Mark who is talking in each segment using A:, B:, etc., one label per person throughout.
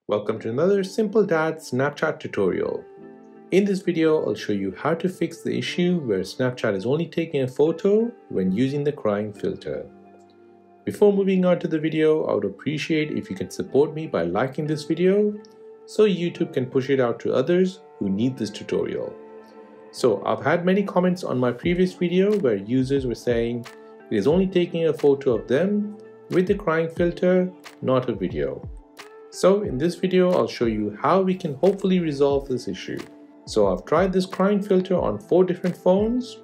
A: Welcome to another Simple Dad Snapchat tutorial. In this video, I'll show you how to fix the issue where Snapchat is only taking a photo when using the crying filter. Before moving on to the video, I would appreciate if you can support me by liking this video so YouTube can push it out to others who need this tutorial. So I've had many comments on my previous video where users were saying it is only taking a photo of them with the crying filter, not a video. So in this video, I'll show you how we can hopefully resolve this issue. So I've tried this crying filter on 4 different phones: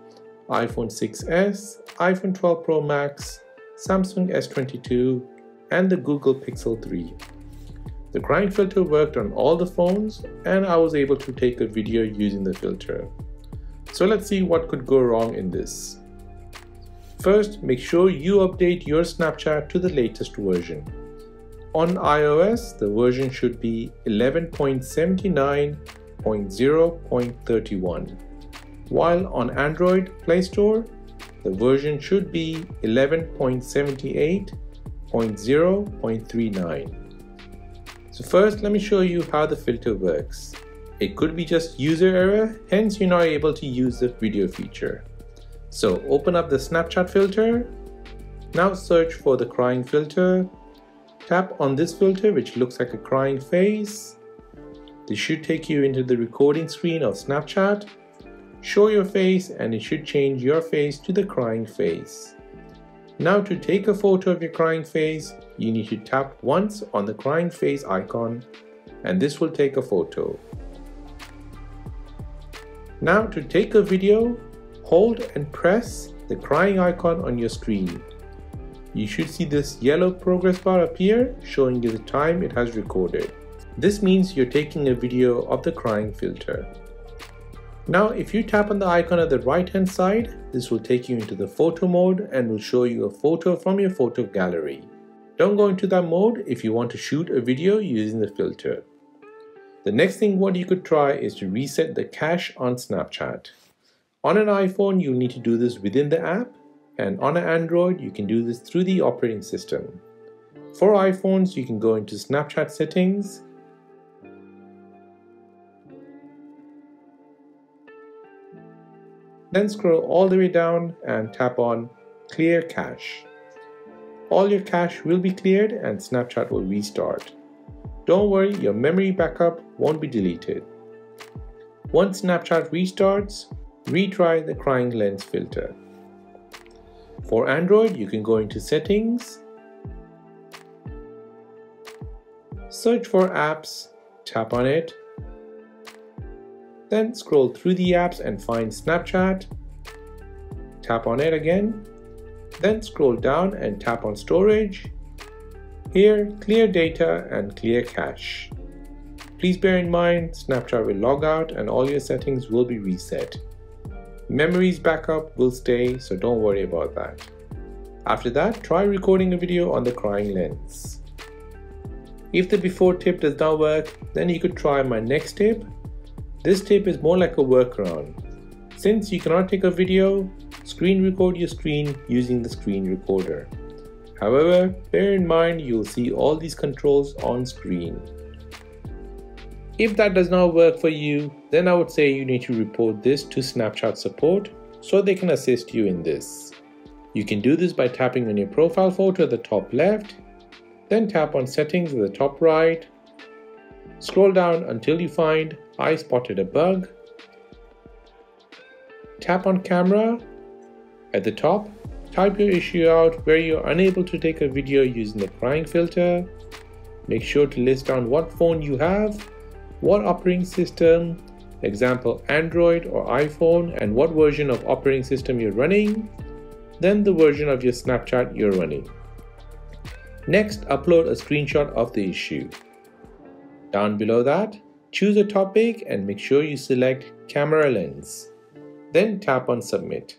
A: iPhone 6s, iPhone 12 Pro Max, Samsung S22, and the Google Pixel 3. The crying filter worked on all the phones and I was able to take a video using the filter. So let's see what could go wrong in this. First, make sure you update your Snapchat to the latest version. On iOS, the version should be 11.79.0.31, while on Android Play Store, the version should be 11.78.0.39. So first, let me show you how the filter works. It could be just user error, hence you're not able to use the video feature. So open up the Snapchat filter. Now search for the crying filter. Tap on this filter, which looks like a crying face. This should take you into the recording screen of Snapchat. Show your face and it should change your face to the crying face. Now to take a photo of your crying face, you need to tap once on the crying face icon and this will take a photo. Now to take a video, hold and press the crying icon on your screen. You should see this yellow progress bar appear, showing you the time it has recorded. This means you're taking a video of the crying filter. Now if you tap on the icon at the right hand side, this will take you into the photo mode and will show you a photo from your photo gallery. Don't go into that mode if you want to shoot a video using the filter. The next thing what you could try is to reset the cache on Snapchat. On an iPhone, you'll need to do this within the app. And on an Android, you can do this through the operating system. For iPhones, you can go into Snapchat settings, then scroll all the way down and tap on Clear Cache. All your cache will be cleared and Snapchat will restart. Don't worry, your memory backup won't be deleted. Once Snapchat restarts, retry the crying lens filter. For Android, you can go into Settings, search for Apps, tap on it, then scroll through the apps and find Snapchat, tap on it again, then scroll down and tap on Storage. Here, clear data and clear cache. Please bear in mind, Snapchat will log out and all your settings will be reset. Memories backup will stay, so don't worry about that. After that, try recording a video on the crying lens. If the before tip does not work, then you could try my next tip. This tip is more like a workaround. Since you cannot take a video, screen record your screen using the screen recorder. However, bear in mind you'll see all these controls on screen. If that does not work for you, then I would say you need to report this to Snapchat support so they can assist you in this. You can do this by tapping on your profile photo at the top left, then tap on Settings at the top right, scroll down until you find I spotted a bug, tap on Camera at the top, type your issue out where you're unable to take a video using the crying filter. Make sure to list down what phone you have, what operating system, example Android or iPhone, and what version of operating system you're running, then the version of your Snapchat you're running. Next, upload a screenshot of the issue. Down below that, choose a topic and make sure you select camera lens. Then tap on Submit.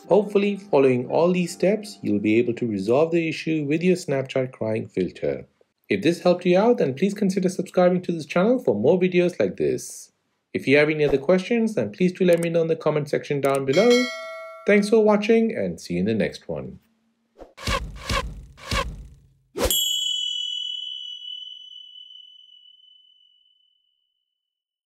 A: Hopefully, following all these steps, you'll be able to resolve the issue with your Snapchat crying filter. If this helped you out, then please consider subscribing to this channel for more videos like this. If you have any other questions, then please do let me know in the comment section down below. Thanks for watching and see you in the next one.